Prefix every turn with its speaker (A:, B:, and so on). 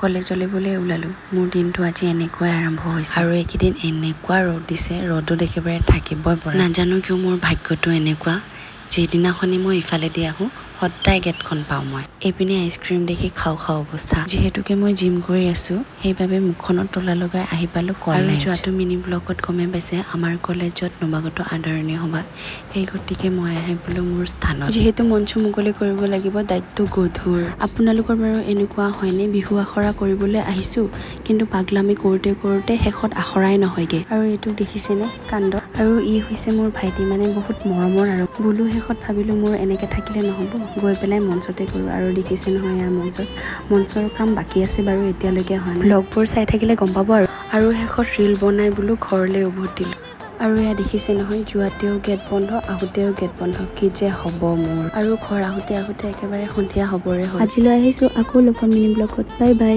A: কলেজলৈ বলে ওলালো। মোৰ দিনটো আজি এনেকৈ আৰম্ভ হৈছে আৰু এইকেইদিন এনেকুৱা ৰ'দ দিছে, ৰ'দত একেবাৰে থাকিবই পৰা নাই। নাজানো কিয় মোৰ ভাগ্যটো এনেকুৱা, যিদিনাখনি মই ইফালেদি আহোঁ সদায় গেটখন পাওঁ মই। এইপিনে আইচক্ৰীম দেখি খাওঁ খাওঁ অৱস্থা। যিহেতুকে মই জিম কৰি আছো, সেইবাবে মুখখনত তলা লগাই আহি পালো কলেজ। আৰু যোৱাটো মিনি ব্লগত গমেই পাইছে আমাৰ কলেজত নৱাগত আদৰণি সভা। সেই গতিকে মই আহি বোলো মোৰ স্থানত। যিহেতু মঞ্চ মুকলি কৰিব লাগিব, দায়িত্ব গধুৰ। আপোনালোকৰ বাৰু এনেকুৱা হয়নে, বিহু আখৰা কৰিবলৈ আহিছো কিন্তু পাগলামি কৰোঁতে কৰোঁতে শেষত আখৰাই নহয়গে। আৰু এইটো দেখিছেনে কাণ্ড। আৰু ই হৈছে মোৰ ভাইটি, মানে বহুত মৰমৰ। আৰু বোলো শেষত ভাবিলো মোৰ এনেকে থাকিলে নহ'ব, গৈ পেলাই মঞ্চতে কৰোঁ। আৰু দেখিছে নহয় এয়া মঞ্চৰ কাম বাকী আছে বাৰু, এতিয়ালৈকে হোৱা নাই। ব্লগবোৰ চাই থাকিলে গম পাব। আৰু শেষত ৰীল বনাই বোলো ঘৰলৈ উভতিলো। আৰু এয়া দেখিছে নহয়, যোৱাতেও গেট বন্ধ, আহোঁতেও গেট বন্ধ। কি যে হ'ব মোৰ। আৰু ঘৰ আহোঁতে একেবাৰে সন্ধিয়া হ'বৰে হ'ল। আজিলৈ আহিছো, আকৌ লগ পাম মিনি ব্লগত। Bye bye.